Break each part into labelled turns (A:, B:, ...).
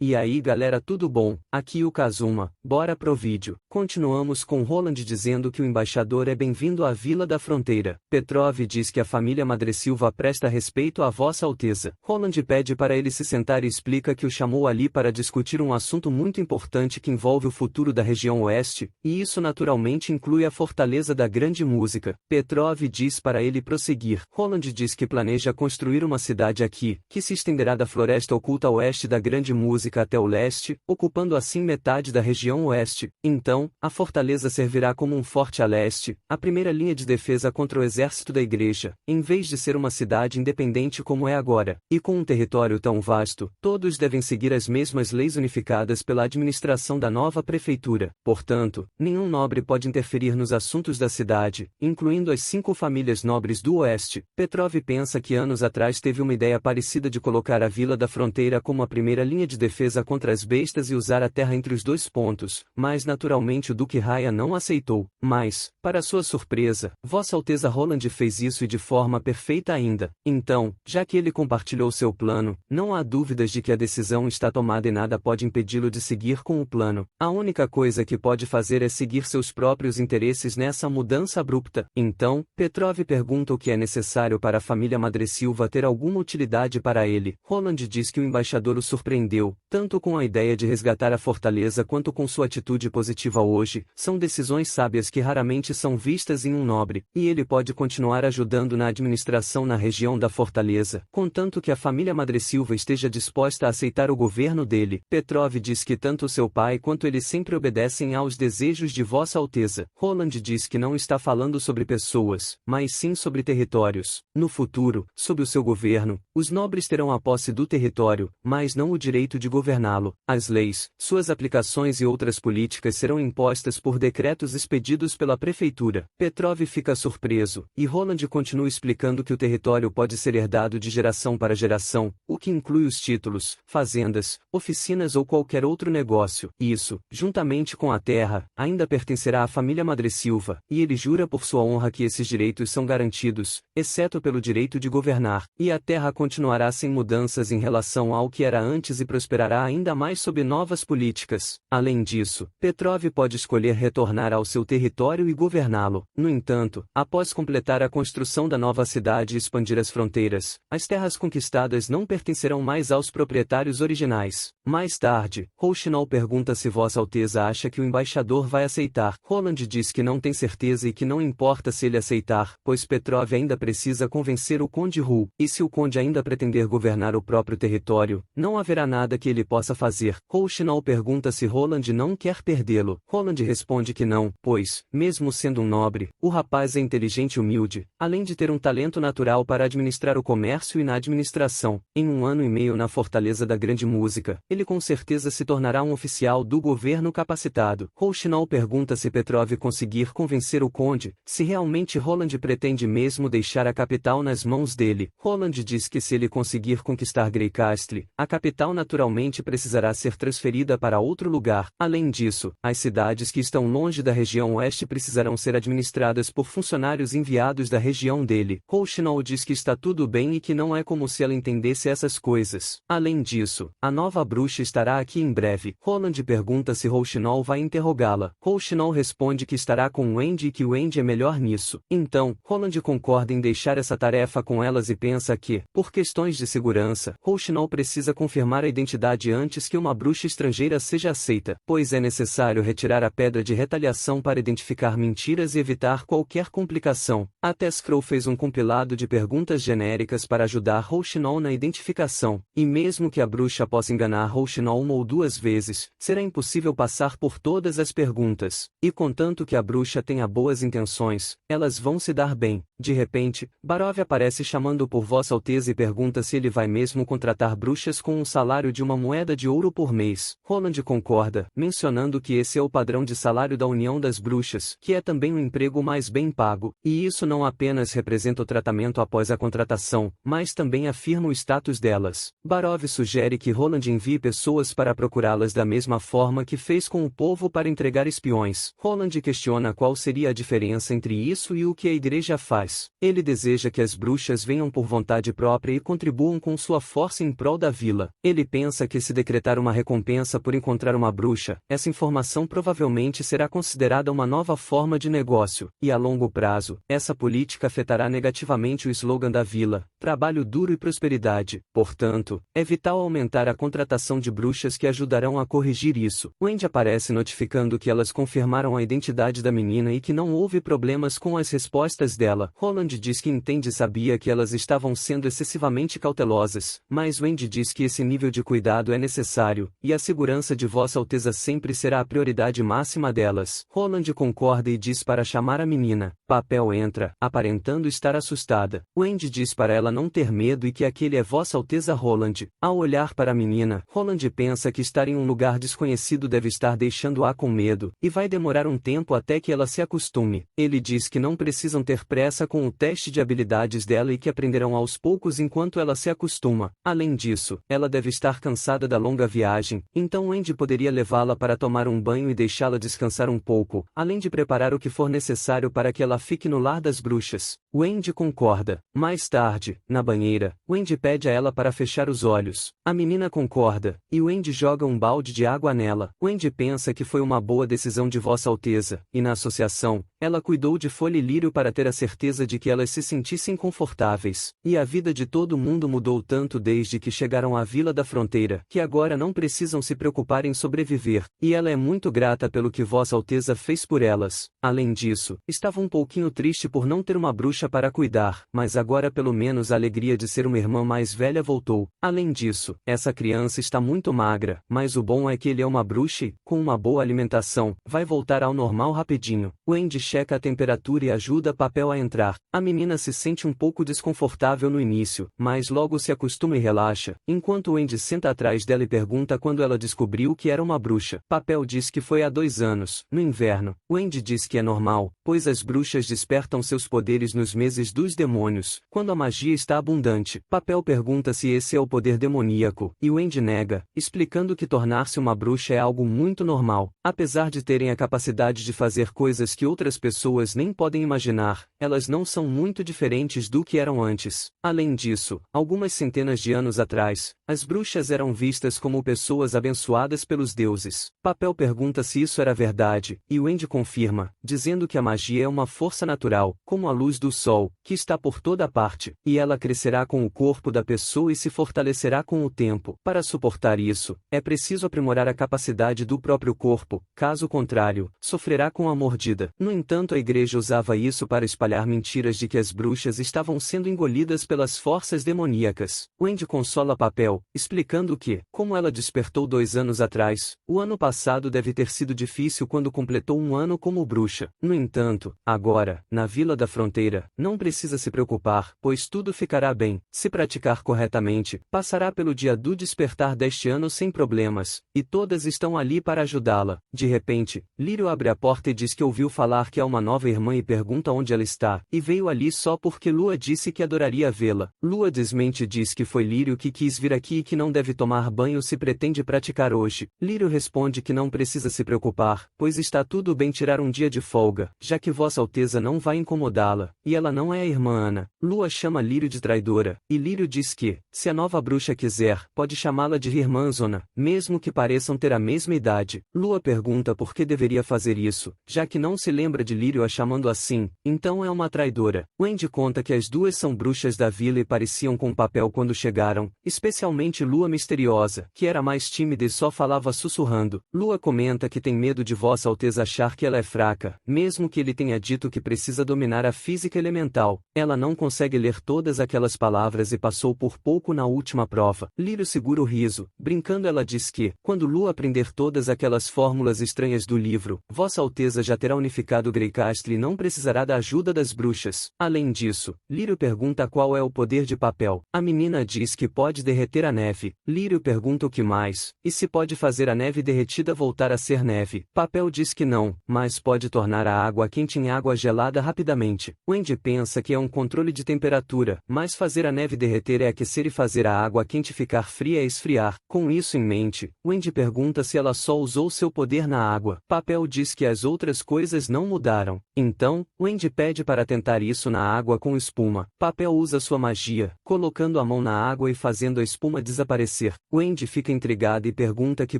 A: E aí galera, tudo bom? Aqui o Kazuma, bora pro vídeo. Continuamos com Roland dizendo que o embaixador é bem-vindo à Vila da Fronteira. Petrov diz que a família Madressilva presta respeito à Vossa Alteza. Roland pede para ele se sentar e explica que o chamou ali para discutir um assunto muito importante que envolve o futuro da região oeste, e isso naturalmente inclui a fortaleza da grande música. Petrov diz para ele prosseguir. Roland diz que planeja construir uma cidade aqui, que se estenderá da floresta oculta a oeste da grande música até o leste, ocupando assim metade da região oeste. Então, a fortaleza servirá como um forte a leste, a primeira linha de defesa contra o exército da igreja, em vez de ser uma cidade independente como é agora. E com um território tão vasto, todos devem seguir as mesmas leis unificadas pela administração da nova prefeitura. Portanto, nenhum nobre pode interferir nos assuntos da cidade, incluindo as 5 famílias nobres do oeste. Petrov pensa que anos atrás teve uma ideia parecida de colocar a Vila da Fronteira como a primeira linha de defesa contra as bestas e usar a terra entre os 2 pontos, mas naturalmente o Duque Raya não aceitou. Mas, para sua surpresa, Vossa Alteza Roland fez isso e de forma perfeita ainda. Então, já que ele compartilhou seu plano, não há dúvidas de que a decisão está tomada e nada pode impedi-lo de seguir com o plano. A única coisa que pode fazer é seguir seus próprios interesses nessa mudança abrupta. Então, Petrov pergunta o que é necessário para a família Madressilva ter alguma utilidade para ele. Roland diz que o embaixador o surpreendeu, tanto com a ideia de resgatar a fortaleza quanto com sua atitude positiva hoje. São decisões sábias que raramente são vistas em um nobre, e ele pode continuar ajudando na administração na região da fortaleza, contanto que a família Madressilva esteja disposta a aceitar o governo dele. Petrov diz que tanto seu pai quanto ele sempre obedecem aos desejos de Vossa Alteza. Roland diz que não está falando sobre pessoas, mas sim sobre territórios. No futuro, sob o seu governo, os nobres terão a posse do território, mas não o direito de governá-lo. As leis, suas aplicações e outras políticas serão impostas por decretos expedidos pela prefeitura. Petrov fica surpreso, e Roland continua explicando que o território pode ser herdado de geração para geração, o que inclui os títulos, fazendas, oficinas ou qualquer outro negócio. Isso, juntamente com a terra, ainda pertencerá à família Madressilva, e ele jura por sua honra que esses direitos são garantidos, exceto pelo direito de governar, e a terra continuará sem mudanças em relação ao que era antes e prosperará ainda mais sob novas políticas. Além disso, Petrov pode escolher retornar ao seu território e governá-lo. No entanto, após completar a construção da nova cidade e expandir as fronteiras, as terras conquistadas não pertencerão mais aos proprietários originais. Mais tarde, Rouxinol pergunta se Vossa Alteza acha que o embaixador vai aceitar. Roland diz que não tem certeza e que não importa se ele aceitar, pois Petrov ainda precisa convencer o Conde Hu, e se o Conde ainda pretender governar o próprio território, não haverá nada que ele possa fazer. Rouxinol pergunta se Roland não quer perdê-lo. Roland responde que não, pois, mesmo sendo um nobre, o rapaz é inteligente e humilde, além de ter um talento natural para administrar o comércio e na administração. Em 1 ano e meio na Fortaleza da Grande Música, ele com certeza se tornará um oficial do governo capacitado. Rouxinol pergunta se Petrov conseguir convencer o Conde, se realmente Roland pretende mesmo deixar a capital nas mãos dele. Roland diz que se ele conseguir conquistar Greykastle, a capital naturalmente precisará ser transferida para outro lugar. Além disso, as cidades que estão longe da região oeste precisarão ser administradas por funcionários enviados da região dele. Rouxinol diz que está tudo bem e que não é como se ela entendesse essas coisas. Além disso, a nova bruxa estará aqui em breve. Roland pergunta se Rouxinol vai interrogá-la. Rouxinol responde que estará com Wendy e que Wendy é melhor nisso. Então, Roland concorda em deixar essa tarefa com elas e pensa que, por questões de segurança, Rouxinol precisa confirmar a identidade antes que uma bruxa estrangeira seja aceita, pois é necessário retirar a pedra de retaliação para identificar mentiras e evitar qualquer complicação. A Tescrow fez um compilado de perguntas genéricas para ajudar Rouxinol na identificação, e mesmo que a bruxa possa enganar Rouxinol 1 ou 2 vezes, será impossível passar por todas as perguntas. E contanto que a bruxa tenha boas intenções, elas vão se dar bem. De repente, Barov aparece chamando por Vossa Alteza e pergunta se ele vai mesmo contratar bruxas com um salário de 1 moeda de ouro por mês. Roland concorda, mencionando que esse é o padrão de salário da União das Bruxas, que é também um emprego mais bem pago, e isso não apenas representa o tratamento após a contratação, mas também afirma o status delas. Barov sugere que Roland envie pessoas para procurá-las da mesma forma que fez com o povo para entregar espiões. Roland questiona qual seria a diferença entre isso e o que a igreja faz. bruxas. Ele deseja que as bruxas venham por vontade própria e contribuam com sua força em prol da vila. Ele pensa que se decretar uma recompensa por encontrar uma bruxa, essa informação provavelmente será considerada uma nova forma de negócio, e a longo prazo, essa política afetará negativamente o slogan da vila, trabalho duro e prosperidade. Portanto, é vital aumentar a contratação de bruxas que ajudarão a corrigir isso. Wendy aparece notificando que elas confirmaram a identidade da menina e que não houve problemas com as respostas dela. Roland diz que entende e sabia que elas estavam sendo excessivamente cautelosas, mas Wendy diz que esse nível de cuidado é necessário, e a segurança de Vossa Alteza sempre será a prioridade máxima delas. Roland concorda e diz para chamar a menina. Papel entra, aparentando estar assustada. Wendy diz para ela não ter medo e que aquele é Vossa Alteza Roland. Ao olhar para a menina, Roland pensa que estar em um lugar desconhecido deve estar deixando-a com medo, e vai demorar um tempo até que ela se acostume. Ele diz que não precisam ter pressa com o teste de habilidades dela e que aprenderão aos poucos enquanto ela se acostuma. Além disso, ela deve estar cansada da longa viagem, então Wendy poderia levá-la para tomar um banho e deixá-la descansar um pouco, além de preparar o que for necessário para que ela fique no lar das bruxas. Wendy concorda. Mais tarde, na banheira, Wendy pede a ela para fechar os olhos. A menina concorda, e Wendy joga um balde de água nela. Wendy pensa que foi uma boa decisão de Vossa Alteza, e na associação, ela cuidou de Folha e Lírio para ter a certeza de que elas se sentissem confortáveis. E a vida de todo mundo mudou tanto desde que chegaram à Vila da Fronteira, que agora não precisam se preocupar em sobreviver, e ela é muito grata pelo que Vossa Alteza fez por elas. Além disso, estava um pouquinho triste por não ter uma bruxa para cuidar, mas agora pelo menos a alegria de ser uma irmã mais velha voltou. Além disso, essa criança está muito magra, mas o bom é que ele é uma bruxa e, com uma boa alimentação, vai voltar ao normal rapidinho. Wendy checa a temperatura e ajuda Papel a entrar. A menina se sente um pouco desconfortável no início, mas logo se acostuma e relaxa, enquanto Wendy senta atrás dela e pergunta quando ela descobriu que era uma bruxa. Papel diz que foi há 2 anos, no inverno. Wendy diz que é normal, pois as bruxas despertam seus poderes nos meses dos demônios, quando a magia está abundante. Papel pergunta se esse é o poder demoníaco, e Wendy nega, explicando que tornar-se uma bruxa é algo muito normal. Apesar de terem a capacidade de fazer coisas que outras pessoas nem podem imaginar, elas não são muito diferentes do que eram antes. Além disso, algumas centenas de anos atrás, as bruxas eram vistas como pessoas abençoadas pelos deuses. Papel pergunta se isso era verdade, e Wendy confirma, dizendo que a magia é uma força natural, como a luz do sol, que está por toda parte, e ela crescerá com o corpo da pessoa e se fortalecerá com o tempo. Para suportar isso, é preciso aprimorar a capacidade do próprio corpo, caso contrário, sofrerá com a mordida. No entanto, a igreja usava isso para espalhar mentiras de que as bruxas estavam sendo engolidas pelas forças demoníacas. Wendy consola Papel, explicando que, como ela despertou 2 anos atrás, o ano passado deve ter sido difícil quando completou 1 ano como bruxa. No entanto, agora, na Vila da Fronteira, não precisa se preocupar, pois tudo ficará bem. Se praticar corretamente, passará pelo dia do despertar deste ano sem problemas, e todas estão ali para ajudá-la. De repente, Lírio abre a porta e diz que ouviu falar que há uma nova irmã e pergunta onde ela está, e veio ali só porque Lua disse que adoraria vê-la. Lua desmente e diz que foi Lírio que quis vir aqui e que não deve tomar banho se pretende praticar hoje. Lírio responde que não precisa se preocupar, pois está tudo bem tirar um dia de folga, já que Vossa Alteza não vai incomodá-la, e ela não é a irmã Ana. Lua chama Lírio de traidora, e Lírio diz que, se a nova bruxa quiser, pode chamá-la de irmã Zona, mesmo que pareçam ter a mesma idade. Lua pergunta por que deveria fazer isso, já que não se lembra de Lírio a chamando assim, então é uma traidora. Wendy conta que as duas são bruxas da vila e pareciam com Papel quando chegaram, especialmente Lua misteriosa, que era mais tímida e só falava sussurrando. Lua comenta que tem medo de Vossa Alteza achar que ela é fraca, mesmo que ele tenha dito que precisa dominar a física elemental. Ela não consegue ler todas aquelas palavras e passou por pouco na última prova. Lírio segura o riso, brincando ela diz que, quando Lua aprender todas aquelas fórmulas estranhas do livro, Vossa Alteza já terá unificado Greykastle e não precisará da ajuda das bruxas. Além disso, Lírio pergunta qual é o poder de Papel. A menina diz que pode derreter a neve. Lírio pergunta o que mais, e se pode fazer a neve derretida voltar a ser neve. Papel diz que não, mas pode tornar a água quente em água gelada rapidamente. Wendy pensa que é um controle de temperatura, mas fazer a neve derreter é aquecer e fazer a água quente ficar fria é esfriar. Com isso em mente, Wendy pergunta se ela só usou seu poder na água. Papel diz que as outras coisas não mudaram. mudaram. Então, Wendy pede para tentar isso na água com espuma. Papel usa sua magia, colocando a mão na água e fazendo a espuma desaparecer. Wendy fica intrigada e pergunta que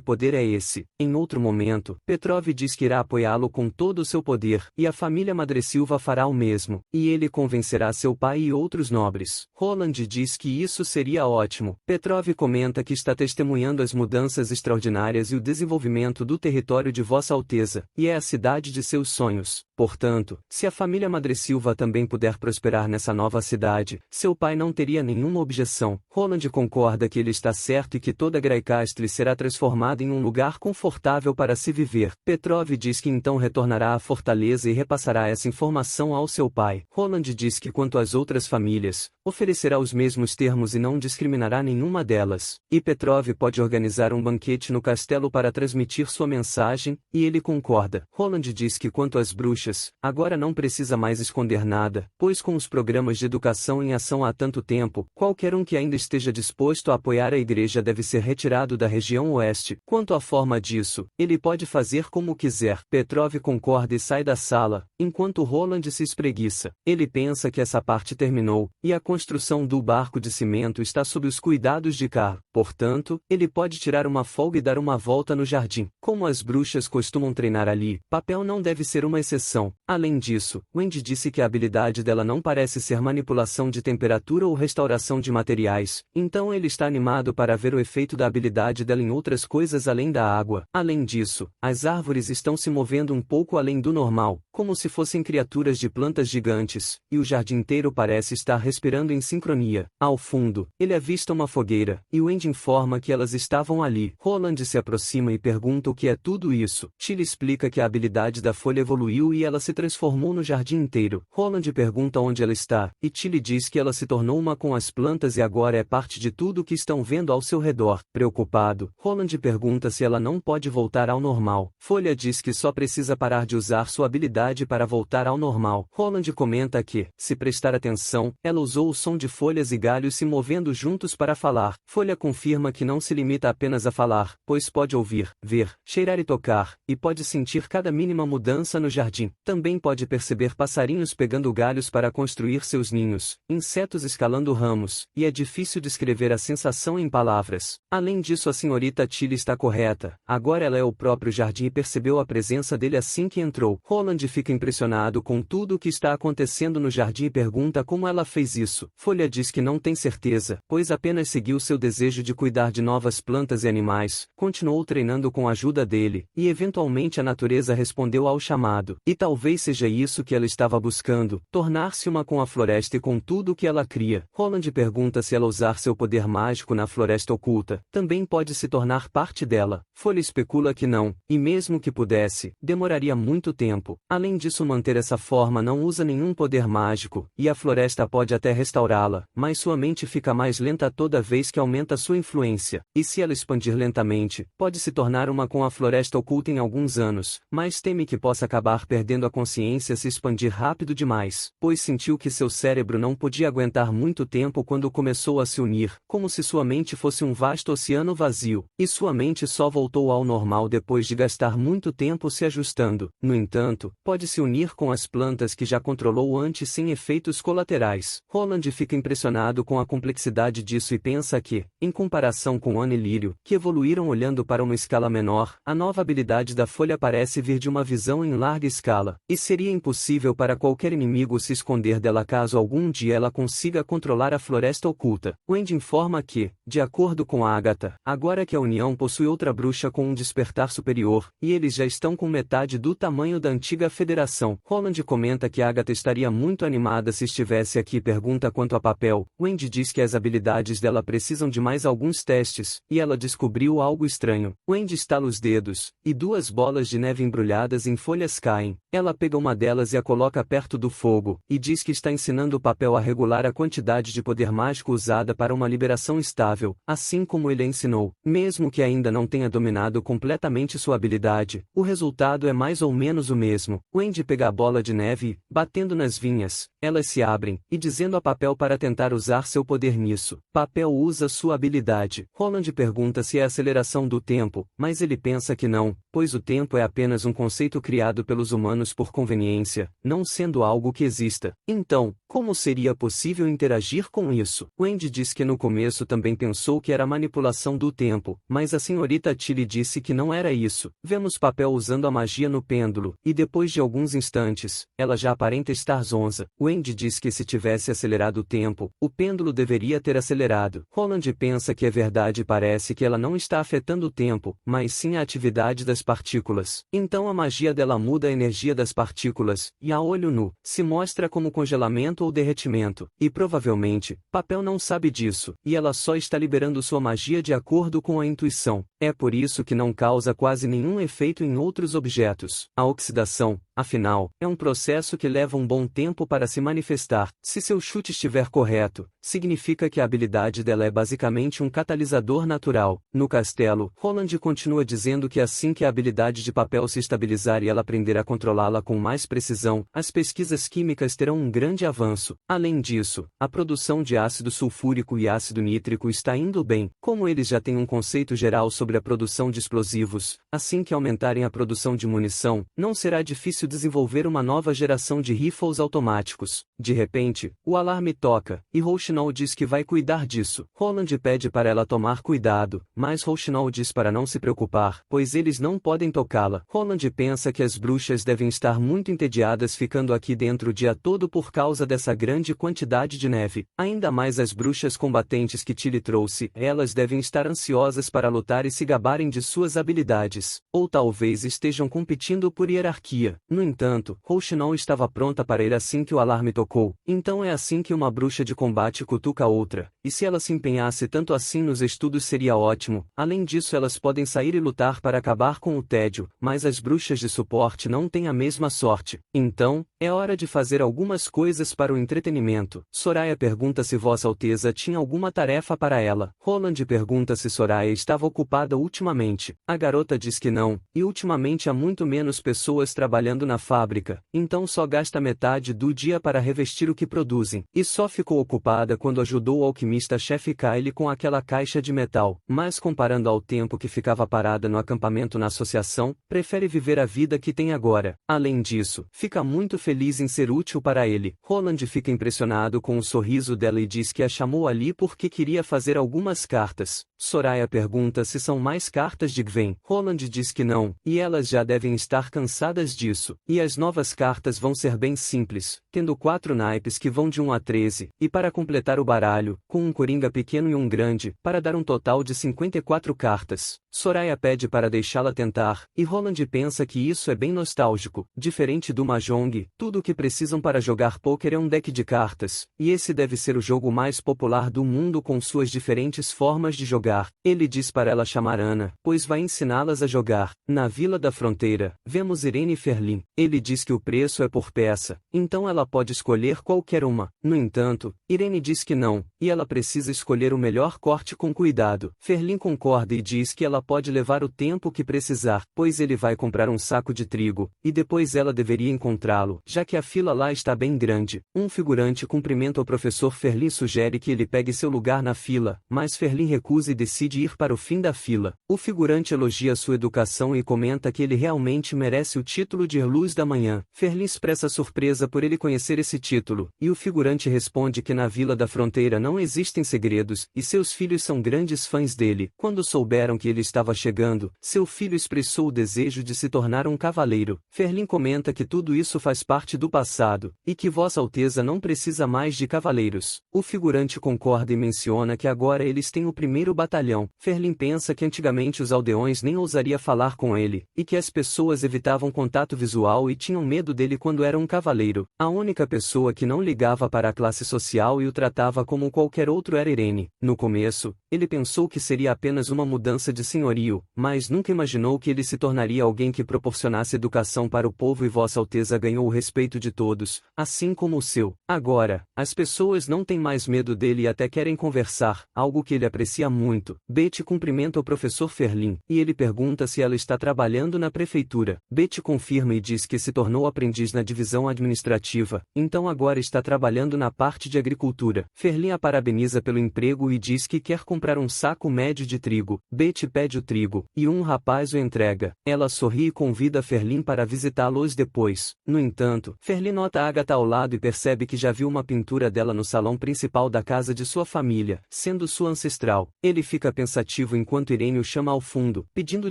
A: poder é esse. Em outro momento, Petrov diz que irá apoiá-lo com todo o seu poder, e a família Madressilva fará o mesmo, e ele convencerá seu pai e outros nobres. Roland diz que isso seria ótimo. Petrov comenta que está testemunhando as mudanças extraordinárias e o desenvolvimento do território de Vossa Alteza, e é a cidade de seus sonhos. Portanto, se a família Madressilva também puder prosperar nessa nova cidade, seu pai não teria nenhuma objeção. Roland concorda que ele está certo e que toda Graicastle será transformada em um lugar confortável para se viver. Petrov diz que então retornará à fortaleza e repassará essa informação ao seu pai. Roland diz que quanto às outras famílias, oferecerá os mesmos termos e não discriminará nenhuma delas. E Petrov pode organizar um banquete no castelo para transmitir sua mensagem, e ele concorda. Roland diz que quanto às bruxas, agora não precisa mais esconder nada, pois com os programas de educação em ação há tanto tempo, qualquer um que ainda esteja disposto a apoiar a igreja deve ser retirado da região oeste. Quanto à forma disso, ele pode fazer como quiser. Petrov concorda e sai da sala, enquanto Roland se espreguiça. Ele pensa que essa parte terminou, e a construção do barco de cimento está sob os cuidados de Karl. Portanto, ele pode tirar uma folga e dar uma volta no jardim. Como as bruxas costumam treinar ali, Papel não deve ser uma exceção. Além disso, Wendy disse que a habilidade dela não parece ser manipulação de temperatura ou restauração de materiais, então ele está animado para ver o efeito da habilidade dela em outras coisas além da água. Além disso, as árvores estão se movendo um pouco além do normal, como se fossem criaturas de plantas gigantes, e o jardim inteiro parece estar respirando em sincronia. Ao fundo, ele avista uma fogueira, e Wendy informa que elas estavam ali. Roland se aproxima e pergunta o que é tudo isso. Tilly explica que a habilidade da folha evoluiu e ela se transformou no jardim inteiro. Roland pergunta onde ela está, e Tilly diz que ela se tornou uma com as plantas e agora é parte de tudo que estão vendo ao seu redor. Preocupado, Roland pergunta se ela não pode voltar ao normal. Folha diz que só precisa parar de usar sua habilidade para voltar ao normal. Roland comenta que, se prestar atenção, ela usou o som de folhas e galhos se movendo juntos para falar. Folha confirma que não se limita apenas a falar, pois pode ouvir, ver, cheirar e tocar, e pode sentir cada mínima mudança no jardim. Também pode perceber passarinhos pegando galhos para construir seus ninhos, insetos escalando ramos, e é difícil descrever a sensação em palavras. Além disso, a senhorita Tilly está correta. Agora ela é o próprio jardim e percebeu a presença dele assim que entrou. Roland fica impressionado com tudo o que está acontecendo no jardim e pergunta como ela fez isso. Folha diz que não tem certeza, pois apenas seguiu seu desejo de cuidar de novas plantas e animais, continuou treinando com a ajuda dele, e eventualmente a natureza respondeu ao chamado. E talvez seja isso que ela estava buscando, tornar-se uma com a floresta e com tudo o que ela cria. Roland pergunta se ela usar seu poder mágico na floresta oculta, também pode se tornar parte dela. Folha especula que não, e mesmo que pudesse, demoraria muito tempo. Além disso, manter essa forma não usa nenhum poder mágico, e a floresta pode até restaurá-la, mas sua mente fica mais lenta toda vez que aumenta sua influência. E se ela expandir lentamente, pode se tornar uma com a floresta oculta em alguns anos, mas teme que possa acabar perdendo a consciência se expandir rápido demais, pois sentiu que seu cérebro não podia aguentar muito tempo quando começou a se unir, como se sua mente fosse um vasto oceano vazio, e sua mente só voltou ao normal depois de gastar muito tempo se ajustando. No entanto, pode se unir com as plantas que já controlou antes sem efeitos colaterais. Roland fica impressionado com a complexidade disso e pensa que, em comparação com Anne e Lírio, que evoluíram olhando para uma escala menor, a nova habilidade da folha parece vir de uma visão em larga escala, e seria impossível para qualquer inimigo se esconder dela caso algum dia ela consiga controlar a floresta oculta. Wendy informa que, de acordo com Agatha, agora que a União possui outra bruxa com um despertar superior, e eles já estão com metade do tamanho da antiga Federação. Roland comenta que Agatha estaria muito animada se estivesse aqui e pergunta quanto a Papel. Wendy diz que as habilidades dela precisam de mais alguns testes, e ela descobriu algo estranho. Wendy estala os dedos, e duas bolas de neve embrulhadas em folhas caem. Ela pega uma delas e a coloca perto do fogo, e diz que está ensinando o Papel a regular a quantidade de poder mágico usada para uma liberação estável, assim como ele a ensinou. Mesmo que ainda não tenha dominado completamente sua habilidade, o resultado é mais ou menos o mesmo. Wendy pega a bola de neve e, batendo nas vinhas, elas se abrem, e dizendo a Papel para tentar usar seu poder nisso. Papel usa sua habilidade. Roland pergunta se é aceleração do tempo, mas ele pensa que não, pois o tempo é apenas um conceito criado pelos seres humanos por conveniência, não sendo algo que exista. Então, como seria possível interagir com isso? Wendy diz que no começo também pensou que era manipulação do tempo, mas a senhorita Tilly disse que não era isso. Vemos Papel usando a magia no pêndulo, e depois de alguns instantes, ela já aparenta estar zonza. Wendy diz que se tivesse acelerado o tempo, o pêndulo deveria ter acelerado. Roland pensa que é verdade e parece que ela não está afetando o tempo, mas sim a atividade das partículas. Então a magia dela muda a energia das partículas, e a olho nu, se mostra como congelamento ou derretimento. E provavelmente, Papel não sabe disso, e ela só está liberando sua magia de acordo com a intuição. É por isso que não causa quase nenhum efeito em outros objetos. A oxidação, afinal, é um processo que leva um bom tempo para se manifestar. Se seu chute estiver correto, significa que a habilidade dela é basicamente um catalisador natural. No castelo, Roland continua dizendo que assim que a habilidade de Papel se estabilizar e ela aprender a controlá-la com mais precisão, as pesquisas químicas terão um grande avanço. Além disso, a produção de ácido sulfúrico e ácido nítrico está indo bem. Como eles já têm um conceito geral sobre a produção de explosivos, assim que aumentarem a produção de munição, não será difícil desenvolver uma nova geração de rifles automáticos. De repente, o alarme toca, e Rouxinol diz que vai cuidar disso. Roland pede para ela tomar cuidado, mas Rouxinol diz para não se preocupar, pois eles não podem tocá-la. Roland pensa que as bruxas devem estar muito entediadas ficando aqui dentro o dia todo por causa dessa grande quantidade de neve. Ainda mais as bruxas combatentes que Tilly trouxe, elas devem estar ansiosas para lutar e se gabarem de suas habilidades, ou talvez estejam competindo por hierarquia. No entanto, Rouxinol estava pronta para ir assim que o alarme tocou. Então é assim que uma bruxa de combate cutuca outra, e se ela se empenhasse tanto assim nos estudos seria ótimo. Além disso, elas podem sair e lutar para acabar com o tédio, mas as bruxas de suporte não têm a mesma sorte. Então, é hora de fazer algumas coisas para o entretenimento. Soraya pergunta se Vossa Alteza tinha alguma tarefa para ela. Roland pergunta se Soraya estava ocupada ultimamente. A garota diz que não, e ultimamente há muito menos pessoas trabalhando na fábrica, então só gasta metade do dia para revestir o que produzem, e só ficou ocupada quando ajudou o alquimista-chefe Kyle com aquela caixa de metal. Mas comparando ao tempo que ficava parada no acampamento na associação, prefere viver a vida que tem agora. Além disso, fica muito feliz em ser útil para ele. Roland fica impressionado com o sorriso dela e diz que a chamou ali porque queria fazer algumas cartas. Soraya pergunta se são mais cartas de Gwen. Roland diz que não, e elas já devem estar cansadas disso. E as novas cartas vão ser bem simples, tendo 4 naipes que vão de 1 a 13, e para completar o baralho, com um coringa pequeno e um grande, para dar um total de 54 cartas. Soraya pede para deixá-la tentar, e Roland pensa que isso é bem nostálgico. Diferente do Mahjong, tudo o que precisam para jogar pôquer é um deck de cartas, e esse deve ser o jogo mais popular do mundo com suas diferentes formas de jogar. Ele diz para ela chamar Ana, pois vai ensiná-las a jogar. Na Vila da Fronteira, vemos Irene Ferlin. Ele diz que o preço é por peça, então ela pode escolher qualquer uma. No entanto, Irene diz que não, e ela precisa escolher o melhor corte com cuidado. Ferlin concorda e diz que ela pode levar o tempo que precisar, pois ele vai comprar um saco de trigo, e depois ela deveria encontrá-lo, já que a fila lá está bem grande. Um figurante cumprimenta o professor Ferlin e sugere que ele pegue seu lugar na fila, mas Ferlin recusa e decide ir para o fim da fila. O figurante elogia sua educação e comenta que ele realmente merece o título de Luz da Manhã. Ferlin expressa surpresa por ele conhecer esse título, e o figurante responde que na Vila da Fronteira não existem segredos, e seus filhos são grandes fãs dele. Quando souberam que ele estava chegando, seu filho expressou o desejo de se tornar um cavaleiro. Ferlin comenta que tudo isso faz parte do passado, e que Vossa Alteza não precisa mais de cavaleiros. O figurante concorda e menciona que agora eles têm o primeiro batalhão. Ferlin pensa que antigamente os aldeões nem ousaria falar com ele, e que as pessoas evitavam contato visual e tinham medo dele quando era um cavaleiro. A única pessoa que não ligava para a classe social e o tratava como qualquer outro era Irene. No começo, ele pensou que seria apenas uma mudança de senhorio, mas nunca imaginou que ele se tornaria alguém que proporcionasse educação para o povo, e Vossa Alteza ganhou o respeito de todos, assim como o seu. Agora, as pessoas não têm mais medo dele e até querem conversar, algo que ele aprecia muito. muito. Betty cumprimenta o professor Ferlin, e ele pergunta se ela está trabalhando na prefeitura. Betty confirma e diz que se tornou aprendiz na divisão administrativa, então agora está trabalhando na parte de agricultura. Ferlin a parabeniza pelo emprego e diz que quer comprar um saco médio de trigo. Betty pede o trigo, e um rapaz o entrega. Ela sorri e convida Ferlin para visitá-los depois. No entanto, Ferlin nota Agatha ao lado e percebe que já viu uma pintura dela no salão principal da casa de sua família, sendo sua ancestral. Ele fica pensativo enquanto Irene o chama ao fundo, pedindo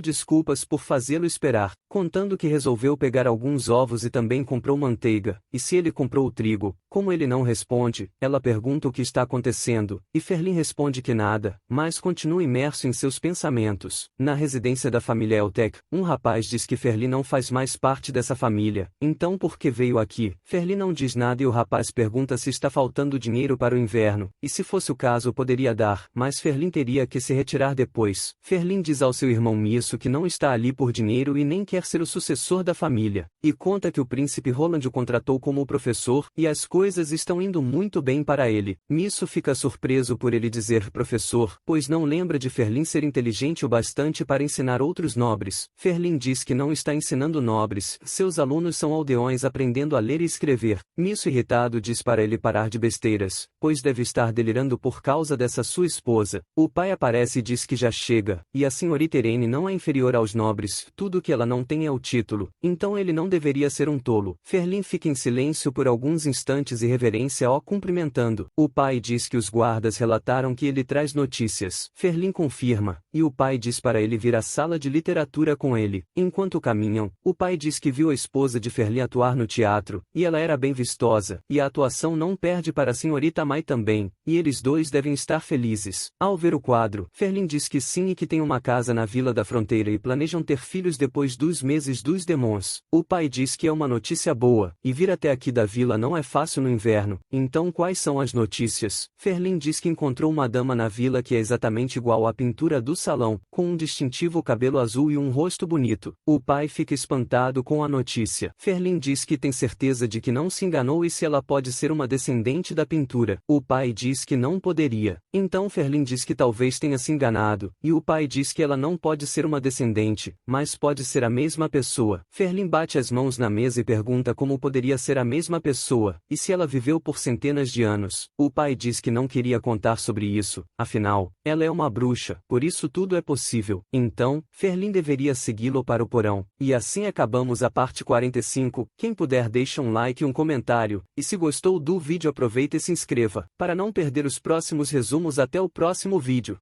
A: desculpas por fazê-lo esperar, contando que resolveu pegar alguns ovos e também comprou manteiga, e se ele comprou o trigo. Como ele não responde, ela pergunta o que está acontecendo, e Ferlin responde que nada, mas continua imerso em seus pensamentos. Na residência da família Eltec, um rapaz diz que Ferlin não faz mais parte dessa família, então por que veio aqui? Ferlin não diz nada e o rapaz pergunta se está faltando dinheiro para o inverno, e se fosse o caso poderia dar, mas Ferlin teria que se retirar depois. Ferlin diz ao seu irmão Misso que não está ali por dinheiro e nem quer ser o sucessor da família, e conta que o príncipe Roland o contratou como professor, e as coisas estão indo muito bem para ele. Misso fica surpreso por ele dizer professor, pois não lembra de Ferlin ser inteligente o bastante para ensinar outros nobres. Ferlin diz que não está ensinando nobres, seus alunos são aldeões aprendendo a ler e escrever. Misso irritado diz para ele parar de besteiras, pois deve estar delirando por causa dessa sua esposa. O pai aparece e diz que já chega, e a senhorita Irene não é inferior aos nobres, tudo que ela não tem é o título, então ele não deveria ser um tolo. Ferlin fica em silêncio por alguns instantes e reverência o cumprimentando. O pai diz que os guardas relataram que ele traz notícias. Ferlin confirma, e o pai diz para ele vir à sala de literatura com ele. Enquanto caminham, o pai diz que viu a esposa de Ferlin atuar no teatro, e ela era bem vistosa, e a atuação não perde para a senhorita Mai também, e eles dois devem estar felizes. Ao ver o quadro, Ferlin diz que sim e que tem uma casa na Vila da Fronteira e planejam ter filhos depois dos meses dos demons. O pai diz que é uma notícia boa, e vir até aqui da vila não é fácil no inverno, então quais são as notícias? Ferlin diz que encontrou uma dama na vila que é exatamente igual à pintura do salão, com um distintivo cabelo azul e um rosto bonito. O pai fica espantado com a notícia. Ferlin diz que tem certeza de que não se enganou e se ela pode ser uma descendente da pintura. O pai diz que não poderia. Então Ferlin diz que talvez tenha se enganado, e o pai diz que ela não pode ser uma descendente, mas pode ser a mesma pessoa. Ferlin bate as mãos na mesa e pergunta como poderia ser a mesma pessoa, e se ela viveu por centenas de anos. O pai diz que não queria contar sobre isso, afinal, ela é uma bruxa, por isso tudo é possível. Então, Ferlin deveria segui-lo para o porão. E assim acabamos a parte 45, quem puder deixa um like e um comentário, e se gostou do vídeo aproveita e se inscreva, para não perder os próximos resumos. Até o próximo vídeo.